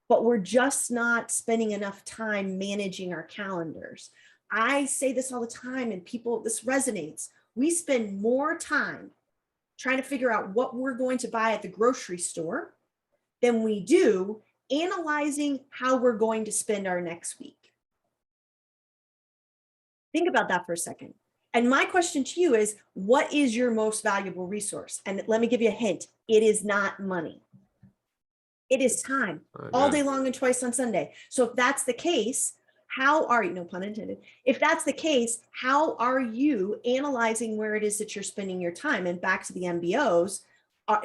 But we're just not spending enough time managing our calendars. I say this all the time, and this resonates. We spend more time trying to figure out what we're going to buy at the grocery store than we do analyzing how we're going to spend our next week. Think about that for a second. And my question to you is, what is your most valuable resource? And let me give you a hint. It is not money. It is time, all day long and twice on Sunday. So if that's the case, how are you, no pun intended, if that's the case, how are you analyzing where it is that you're spending your time? And back to the MBOs,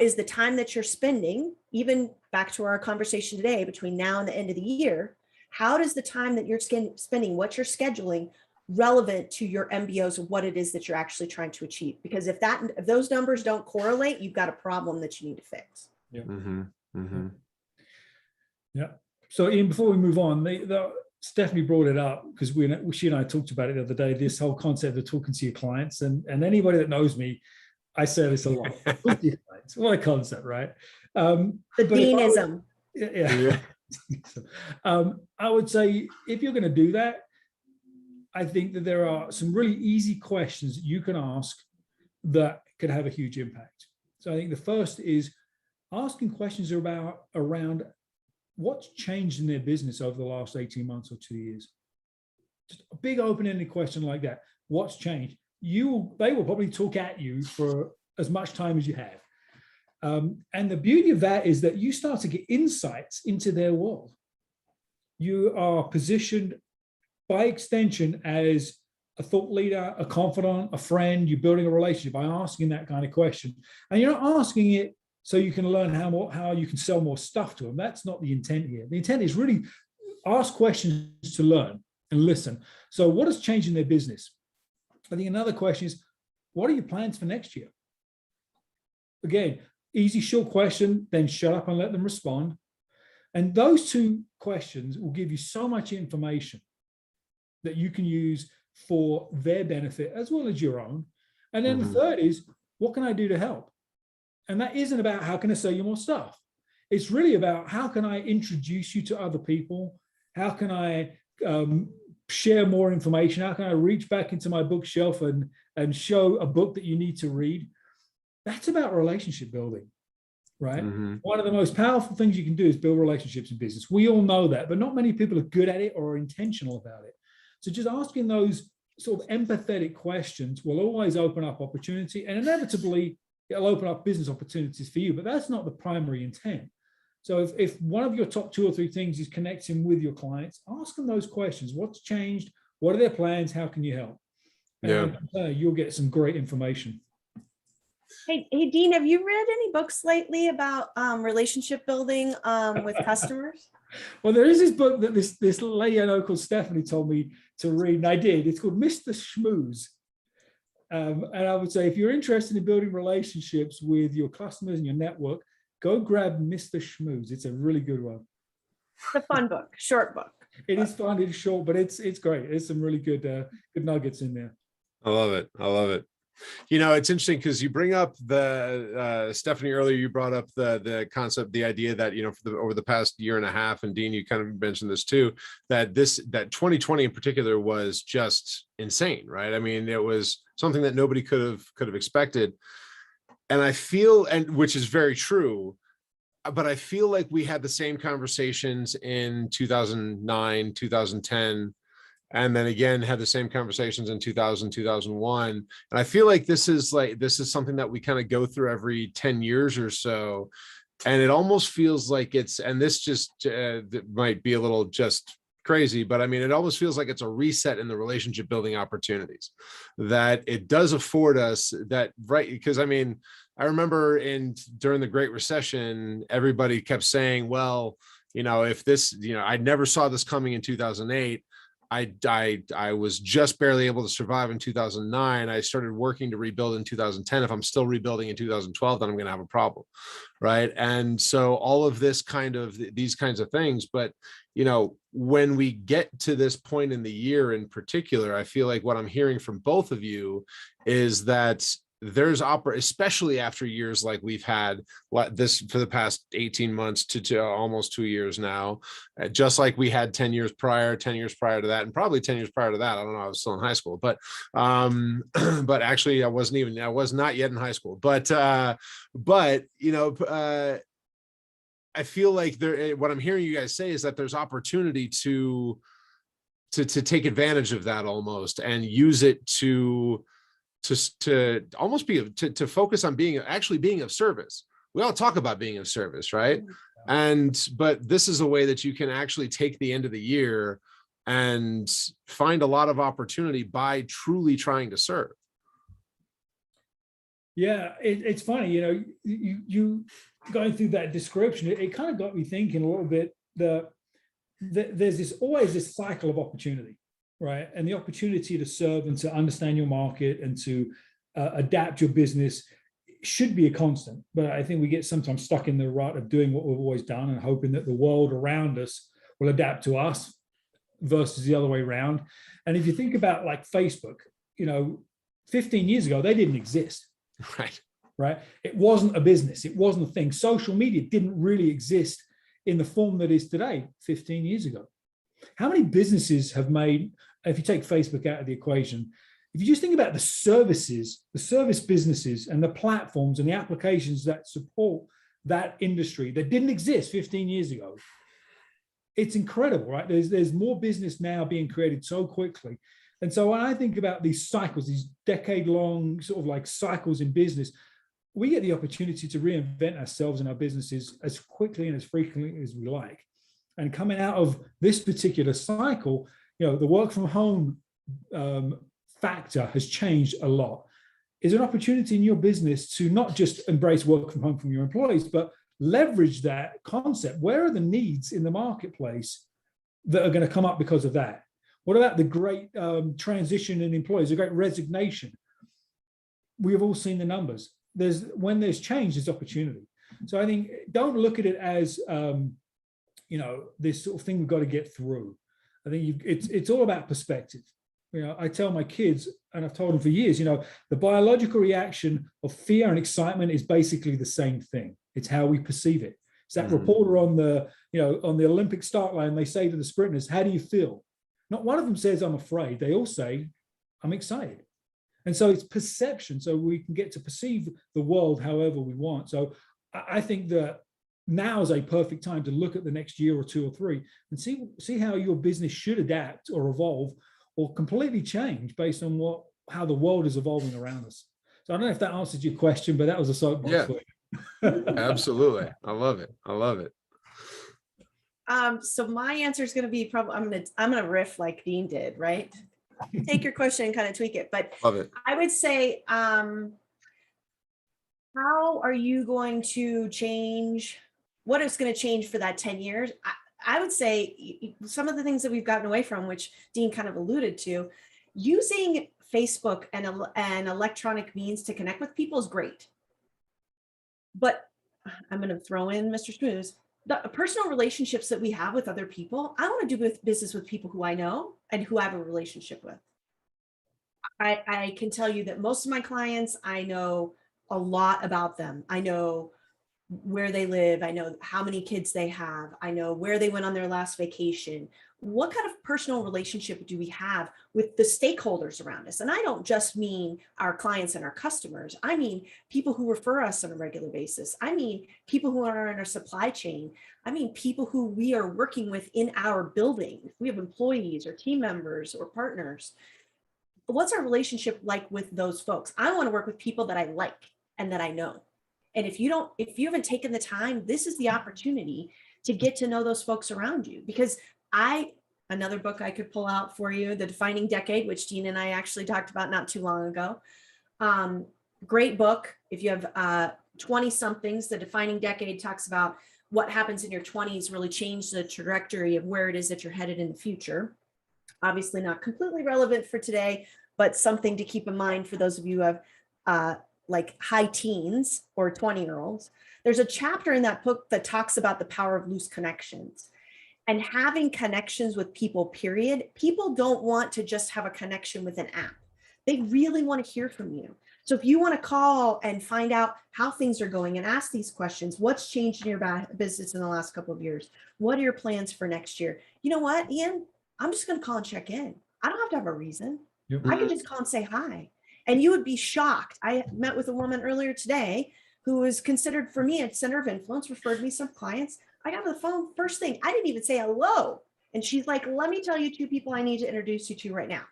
is the time that you're spending, even back to our conversation today, between now and the end of the year, how does the time that you're spending, what you're scheduling, relevant to your MBOs of what it is that you're actually trying to achieve? Because if those numbers don't correlate, you've got a problem that you need to fix. Yeah. Yeah. So Ian, before we move on, Stephanie brought it up because she and I talked about it the other day, this whole concept of talking to your clients, and anybody that knows me, I say this a lot. What a concept, right? The Deanism. I would say if you're going to do that, I think that there are some really easy questions that you can ask that could have a huge impact. So I think the first is asking questions around what's changed in their business over the last 18 months or 2 years. Just a big open-ended question like that. What's changed? They will probably talk at you for as much time as you have. And the beauty of that is that you start to get insights into their world. you are positioned by extension as a thought leader, a confidant, a friend. You're building a relationship by asking that kind of question. And you're not asking it so you can learn how you can sell more stuff to them. That's not the intent here. The intent is really ask questions to learn and listen. So what has changed in their business? I think another question is, what are your plans for next year? Again, easy, short question, then shut up and let them respond. And those two questions will give you so much information that you can use for their benefit as well as your own. And then the third is, what can I do to help? And that isn't about how can I sell you more stuff. It's really about how can I introduce you to other people? How can I share more information? How can I reach back into my bookshelf and show a book that you need to read? That's about relationship building, right? One of the most powerful things you can do is build relationships in business. We all know that, but not many people are good at it or are intentional about it. So just asking those sort of empathetic questions will always open up opportunity, and inevitably it'll open up business opportunities for you, but that's not the primary intent. So if one of your top 2 or 3 things is connecting with your clients, ask them those questions. What's changed? What are their plans? How can you help? And you'll get some great information. Hey, Dean, have you read any books lately about relationship building with customers? Well, there is this book that this lady I know called Stephanie told me to read, and I did. It's called Mr. Schmooze. And I would say, if you're interested in building relationships with your customers and your network, go grab Mr. Schmooze. It's a really good one. It's a fun book, short book. It is fun, it's short, but it's great. There's some really good nuggets in there. I love it. I love it. You know, it's interesting because you bring up the Stephanie earlier. You brought up the concept, the idea that, you know, over the past year and a half, and Dean, you kind of mentioned this too, that 2020 in particular was just insane, right? I mean, it was something that nobody could have expected, and I feel, and which is very true, but I feel like we had the same conversations in 2009, 2010. And then again, had the same conversations in 2000, 2001. And I feel like this is something that we kind of go through every 10 years or so. And it almost feels like and this just might be a little just crazy, but I mean, it almost feels like it's a reset in the relationship building opportunities that it does afford us that, right? Because I mean, I remember during the Great Recession, everybody kept saying, well, you know, if this, you know, I never saw this coming in 2008. I was just barely able to survive in 2009. I started working to rebuild in 2010. If I'm still rebuilding in 2012, then I'm going to have a problem, right? And so all of these kinds of things. But, you know, when we get to this point in the year in particular, I feel like what I'm hearing from both of you is that there's especially after years like we've had this for the past 18 months to almost 2 years now, just like we had 10 years prior to that, and probably 10 years prior to that. I don't know, I was still in high school, but actually I was not yet in high school, but you know, I feel like what I'm hearing you guys say is that there's opportunity to take advantage of that almost and use it to almost to focus on being of service. We all talk about being of service, right? But this is a way that you can actually take the end of the year and find a lot of opportunity by truly trying to serve. Yeah, it's funny, you know, you going through that description, it kind of got me thinking a little bit that there's always this cycle of opportunity. Right. And the opportunity to serve and to understand your market and to adapt your business should be a constant. But I think we get sometimes stuck in the rut of doing what we've always done and hoping that the world around us will adapt to us versus the other way around. And if you think about like Facebook, you know, 15 years ago, they didn't exist. Right. Right. It wasn't a business. It wasn't a thing. Social media didn't really exist in the form that is today 15 years ago. How many businesses have made, if you take Facebook out of the equation, if you just think about the services, the service businesses and the platforms and the applications that support that industry that didn't exist 15 years ago, it's incredible, right? There's more business now being created so quickly. And so when I think about these cycles, these decade-long sort of like cycles in business, we get the opportunity to reinvent ourselves and our businesses as quickly and as frequently as we like. And coming out of this particular cycle, the work from home factor has changed a lot. Is an opportunity in your business to not just embrace work from home from your employees, but leverage that concept. Where are the needs in the marketplace that are going to come up because of that? What about the great transition in employees, the great resignation? We have all seen the numbers. When there's change, there's opportunity. So I think don't look at it as this sort of thing we've got to get through. I think it's all about perspective. I tell my kids, and I've told them for years, the biological reaction of fear and excitement is basically the same thing. It's how we perceive it. It's that reporter on the Olympic start line, they say to the sprinters, how do you feel? Not one of them says, I'm afraid. They all say, I'm excited. And so it's perception. So we can get to perceive the world however we want. So I think that now is a perfect time to look at the next year or two or three and see how your business should adapt or evolve or completely change based on how the world is evolving around us. So I don't know if that answers your question, but that was a soapbox for you. Absolutely. I love it. I love it. So my answer is going to be probably, I'm going to riff like Dean did, right? Take your question and kind of tweak it. But love it. I would say, how are you going to change? What is going to change for that 10 years? I would say some of the things that we've gotten away from, which Dean kind of alluded to, using Facebook and electronic means to connect with people is great. But I'm going to throw in Mr. Smooth. The personal relationships that we have with other people, I want to do business with people who I know and who I have a relationship with. I can tell you that most of my clients, I know a lot about them. I know where they live. I know how many kids they have. I know where they went on their last vacation. What kind of personal relationship do we have with the stakeholders around us? And I don't just mean our clients and our customers. I mean people who refer us on a regular basis. I mean people who are in our supply chain. I mean people who we are working with in our building. If we have employees or team members or partners, what's our relationship like with those folks? I want to work with people that I like and that I know. And if you haven't taken the time, this is the opportunity to get to know those folks around you. Because another book I could pull out for you, The Defining Decade, which Dean and I actually talked about not too long ago. Great book. If you have 20 somethings, The Defining Decade talks about what happens in your 20s really change the trajectory of where it is that you're headed in the future. Obviously not completely relevant for today, but something to keep in mind for those of you who have like high teens or 20-year-olds. There's a chapter in that book that talks about the power of loose connections and having connections with people, period. People don't want to just have a connection with an app. They really want to hear from you. So if you want to call and find out how things are going and ask these questions, what's changed in your business in the last couple of years? What are your plans for next year? You know what, Ian? I'm just going to call and check in. I don't have to have a reason. Yep. I can just call and say hi. And you would be shocked. I met with a woman earlier today who was considered for me a center of influence, referred me some clients. I got on the phone first thing. I didn't even say hello. And she's like, let me tell you 2 people I need to introduce you to right now.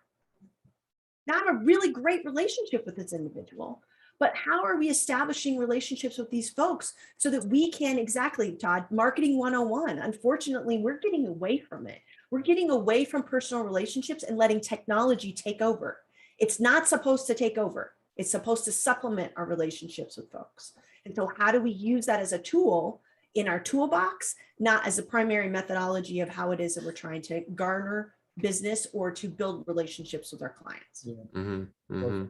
Now I have a really great relationship with this individual, but how are we establishing relationships with these folks so that we can, exactly, Todd, marketing 101. Unfortunately, we're getting away from it. We're getting away from personal relationships and letting technology take over. It's not supposed to take over. It's supposed to supplement our relationships with folks. And so how do we use that as a tool in our toolbox, not as a primary methodology of how it is that we're trying to garner business or to build relationships with our clients? Yeah. Mm-hmm. Mm-hmm.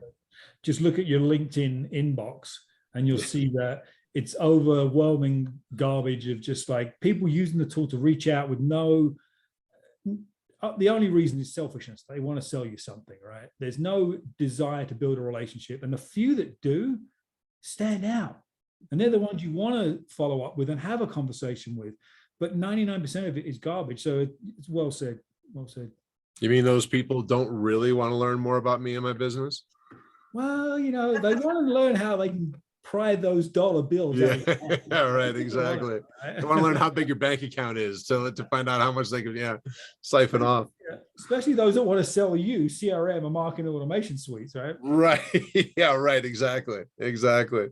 Just look at your LinkedIn inbox and you'll see that it's overwhelming garbage of just like people using the tool to reach out with the only reason is selfishness. They want to sell you something, right? There's no desire to build a relationship. And the few that do stand out. And they're the ones you want to follow up with and have a conversation with. But 99% of it is garbage. So it's well said. Well said. You mean those people don't really want to learn more about me and my business? Well, they want to learn how they can pry those dollar bills out. Yeah, right, exactly. They want to learn how big your bank account is to find out how much they can siphon off. Yeah. Especially those that want to sell you CRM or marketing automation suites, right? Right. Yeah, right. Exactly. Exactly.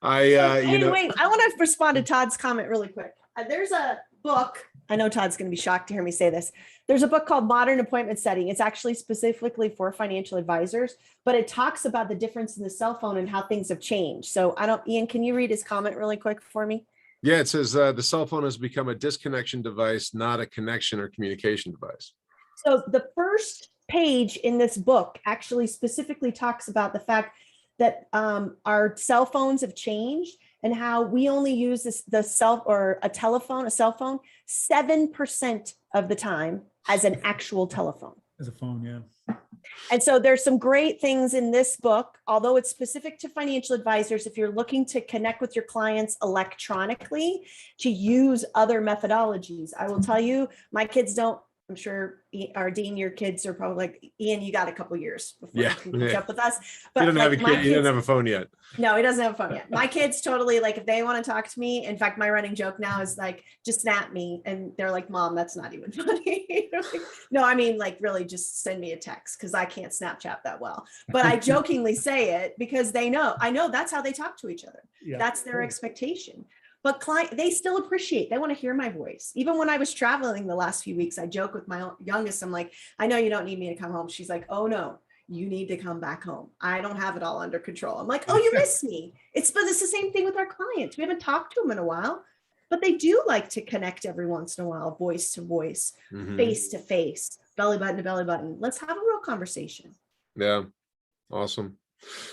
Yeah. Wait, I want to respond to Todd's comment really quick. There's a book I know Todd's going to be shocked to hear me say this. There's a book called Modern Appointment Setting. It's actually specifically for financial advisors, but it talks about the difference in the cell phone and how things have changed. So Ian, can you read his comment really quick for me? Yeah, it says the cell phone has become a disconnection device, not a connection or communication device. So the first page in this book actually specifically talks about the fact that our cell phones have changed and how we only use a cell phone, 7% of the time as an actual telephone. As a phone, yeah. And so there's some great things in this book, although it's specific to financial advisors. If you're looking to connect with your clients electronically, to use other methodologies. I will tell you, my kids don't. I'm sure, our Dean, your kids are probably like, Ian, you got a couple years before you can catch up with us. But he doesn't have a phone yet. No, he doesn't have a phone yet. My kids totally, like, if they want to talk to me, in fact, my running joke now is like, just snap me. And they're like, Mom, that's not even funny. Like, no, I mean, like, really just send me a text because I can't Snapchat that well. But I jokingly say it because I know that's how they talk to each other. Yeah. That's their expectation. But they still appreciate, they want to hear my voice. Even when I was traveling the last few weeks, I joke with my youngest, I'm like, I know you don't need me to come home. She's like, oh no, you need to come back home. I don't have it all under control. I'm like, oh, you miss me. But it's the same thing with our clients. We haven't talked to them in a while, but they do like to connect every once in a while, voice to voice, face to face, belly button to belly button. Let's have a real conversation. Yeah. Awesome.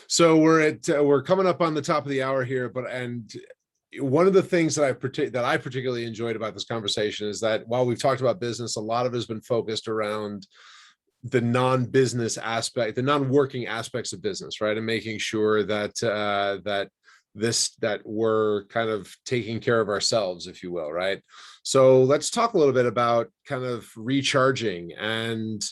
So we're coming up on the top of the hour here, one of the things that I particularly enjoyed about this conversation is that while we've talked about business, a lot of it has been focused around the non-business aspect, the non-working aspects of business, right? And making sure that that we're kind of taking care of ourselves, if you will, right? So let's talk a little bit about kind of recharging. And,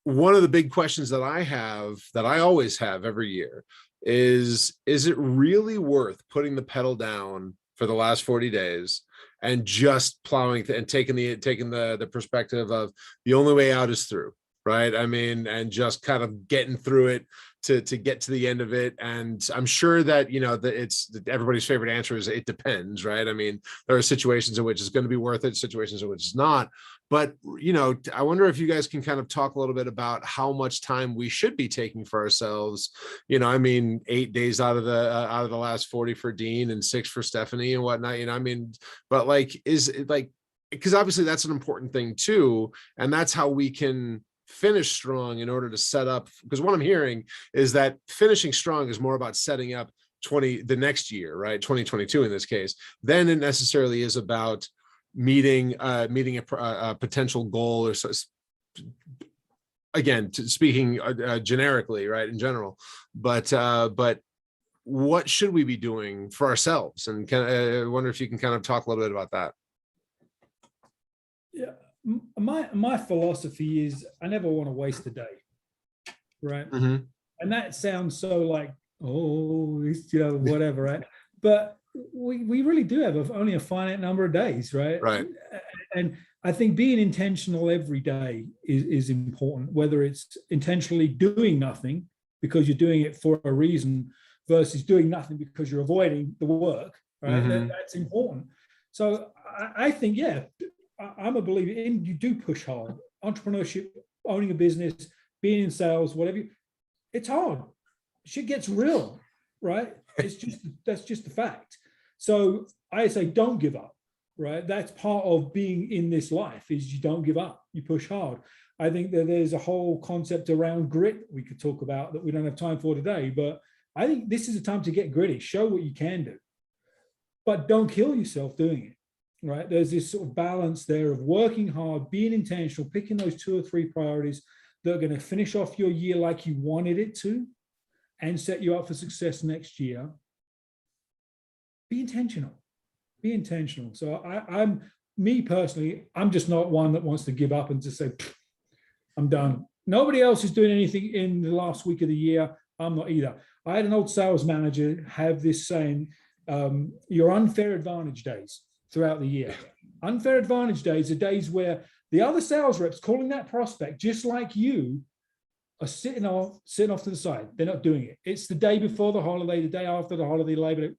one of the big questions that I always have every year is it really worth putting the pedal down for the last 40 days and just plowing and taking the perspective of the only way out is through, right? I mean, and just kind of getting through it to get to the end of it. And I'm sure that, everybody's favorite answer is it depends, right? I mean, there are situations in which it's going to be worth it, situations in which it's not. But, I wonder if you guys can kind of talk a little bit about how much time we should be taking for ourselves. 8 days out of the last 40 for Dean and 6 for Stephanie and whatnot, but because obviously that's an important thing too. And that's how we can finish strong in order to set up, because what I'm hearing is that finishing strong is more about setting up the next year, right? 2022 in this case, than it necessarily is about meeting a potential goal, or so, again, speaking generically, right, in general, but what should we be doing for ourselves? And I wonder if you can kind of talk a little bit about that. Yeah, my philosophy is I never want to waste a day, right? And that sounds so like, oh, whatever, right? But we really do have only a finite number of days, right? Right. And I think being intentional every day is important, whether it's intentionally doing nothing because you're doing it for a reason versus doing nothing because you're avoiding the work, right? That's important. So I think, yeah, I'm a believer in you do push hard. Entrepreneurship, owning a business, being in sales, whatever, it's hard. Shit gets real, right? That's just the fact. So I say, don't give up, right? That's part of being in this life is you don't give up, you push hard. I think that there's a whole concept around grit we could talk about that we don't have time for today, but I think this is a time to get gritty, show what you can do, but don't kill yourself doing it, right? There's this sort of balance there of working hard, being intentional, picking those 2 or 3 priorities that are going to finish off your year like you wanted it to and set you up for success next year. Be intentional. So I'm me personally, I'm just not one that wants to give up and just say, I'm done. Nobody else is doing anything in the last week of the year. I'm not either. I had an old sales manager have this saying, your unfair advantage days throughout the year. Unfair advantage days are days where the other sales reps calling that prospect, just like you, are sitting off to the side. They're not doing it. It's the day before the holiday, the day after the holiday, Labor Day.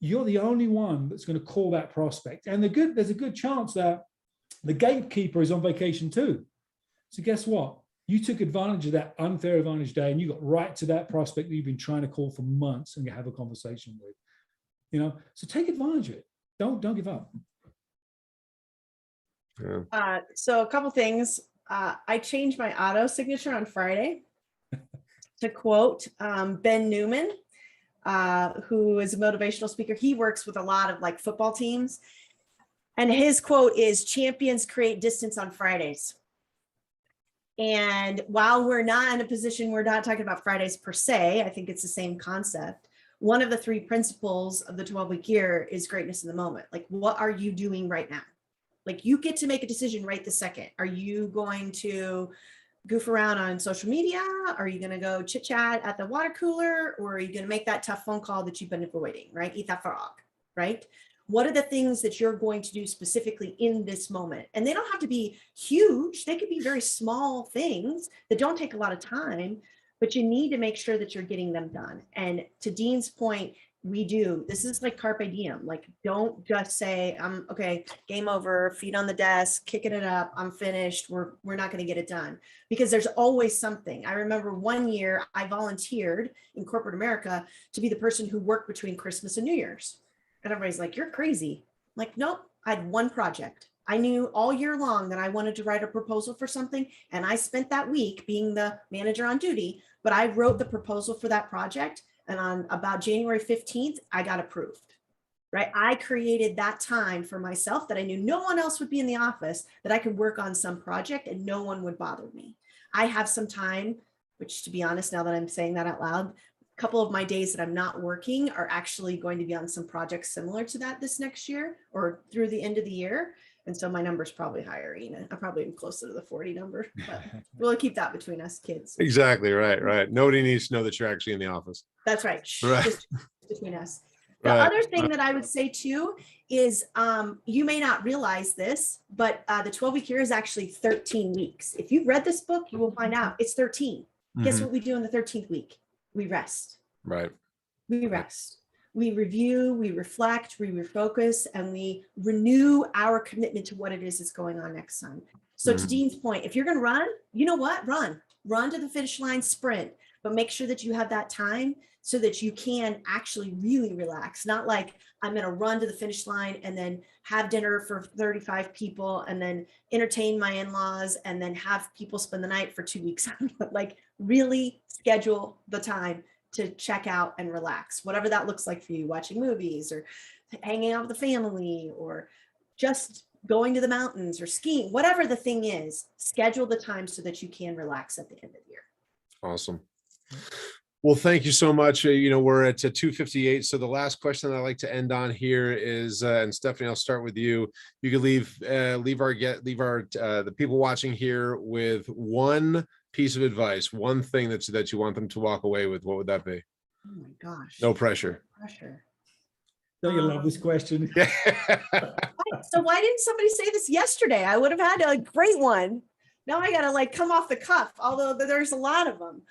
you're the only one that's going to call that prospect. And there's a good chance that the gatekeeper is on vacation too. So guess what? You took advantage of that unfair advantage day and you got right to that prospect that you've been trying to call for months and have a conversation with. So take advantage of it. Don't give up. Yeah. So a couple things. I changed my auto signature on Friday to quote Ben Newman, who is a motivational speaker. He works with a lot of like football teams. And his quote is, "Champions create distance on Fridays." And while we're not in a position, we're not talking about Fridays per se, I think it's the same concept. One of the 3 principles of the 12-week year is greatness in the moment. Like, what are you doing right now? Like, you get to make a decision right this second. Are you going to goof around on social media? Are you going to go chit chat at the water cooler? Or are you going to make that tough phone call that you've been avoiding, right? Eat that frog, right? What are the things that you're going to do specifically in this moment? And they don't have to be huge. They could be very small things that don't take a lot of time, but you need to make sure that you're getting them done. And to Dean's point, we do. This is like carpe diem. Like, don't just say, I'm okay, game over, feet on the desk, kicking it up, I'm finished. We're not going to get it done, because there's always something. I remember one year I volunteered in corporate America to be the person who worked between Christmas and New Year's. And everybody's like, "You're crazy." I'm like, nope, I had one project. I knew all year long that I wanted to write a proposal for something. And I spent that week being the manager on duty, but I wrote the proposal for that project. And on about January 15th, I got approved, right? I created that time for myself that I knew no one else would be in the office, that I could work on some project and no one would bother me. I have some time, which, to be honest, now that I'm saying that out loud, a couple of my days that I'm not working are actually going to be on some projects similar to that this next year or through the end of the year. And so my number's probably higher, Ina. I probably am closer to the 40 number, but we'll keep that between us kids. Exactly. Right. Nobody needs to know that you're actually in the office. That's right. Right. Just between us. The Right. other thing that I would say too is you may not realize this, but the 12-week year is actually 13 weeks. If you've read this book, you will find out it's 13. Guess what we do in the 13th week? We rest. Right. We rest. We review, we reflect, we refocus, and we renew our commitment to what it is that's going on next time. So to Dean's point, if you're going to run, you know what? Run to the finish line, sprint, but make sure that you have that time so that you can actually really relax. Not like I'm going to run to the finish line and then have dinner for 35 people and then entertain my in-laws and then have people spend the night for 2 weeks. Like, really schedule the time to check out and relax, whatever that looks like for you, watching movies or hanging out with the family or just going to the mountains or skiing, whatever the thing is, schedule the time so that you can relax at the end of the year. Awesome. Well, thank you so much. We're at 2:58. So the last question I like to end on here is, and Stephanie, I'll start with you. You could leave the people watching here with one piece of advice, one thing that you want them to walk away with. What would that be? Oh my gosh. No pressure. Don't you love this question? So why didn't somebody say this yesterday? I would have had a great one. Now I got to come off the cuff, although there's a lot of them.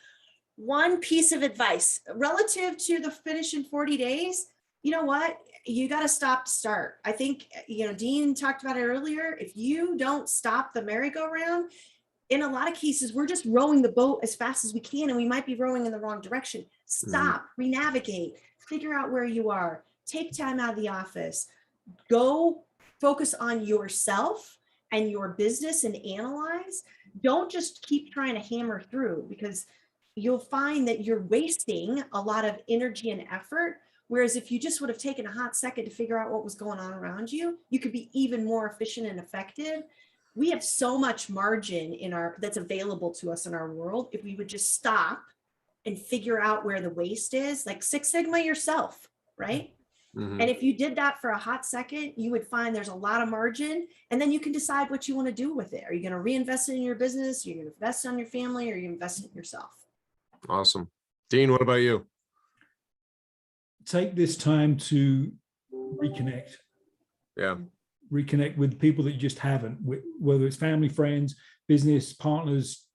One piece of advice relative to the finish in 40 days. You know what? You got to stop to start. I think, Dean talked about it earlier. If you don't stop the merry-go-round, in a lot of cases, we're just rowing the boat as fast as we can, and we might be rowing in the wrong direction. Stop, re-navigate, figure out where you are, take time out of the office, go focus on yourself and your business and analyze. Don't just keep trying to hammer through, because you'll find that you're wasting a lot of energy and effort. Whereas if you just would have taken a hot second to figure out what was going on around you, you could be even more efficient and effective. We have so much margin that's available to us in our world. If we would just stop and figure out where the waste is, like Six Sigma yourself, right? And if you did that for a hot second, you would find there's a lot of margin, and then you can decide what you want to do with it. Are you going to reinvest it in your business? Are you going to invest on your family, or are you invest in yourself? Awesome. Dean, what about you? Take this time to reconnect. Yeah. Reconnect with people that you just haven't, whether it's family, friends, business partners,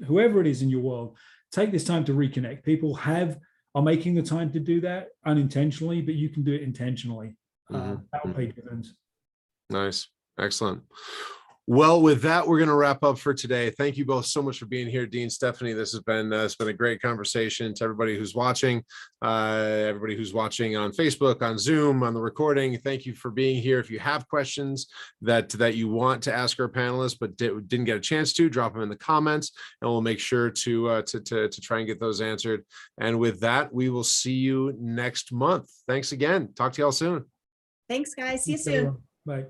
whoever it is in your world. Take this time to reconnect. People have are making the time to do that unintentionally, but you can do it intentionally. Mhm. That will pay dividends. Nice. Excellent. Well, with that, we're going to wrap up for today. Thank you both so much for being here, Dean, Stephanie. This has been it's been a great conversation. To everybody who's watching on Facebook, on Zoom, on the recording, thank you for being here. If you have questions that you want to ask our panelists but didn't get a chance to, drop them in the comments, and we'll make sure to try and get those answered. And with that, we will see you next month. Thanks again. Talk to y'all soon. Thanks, guys. See you soon. Bye.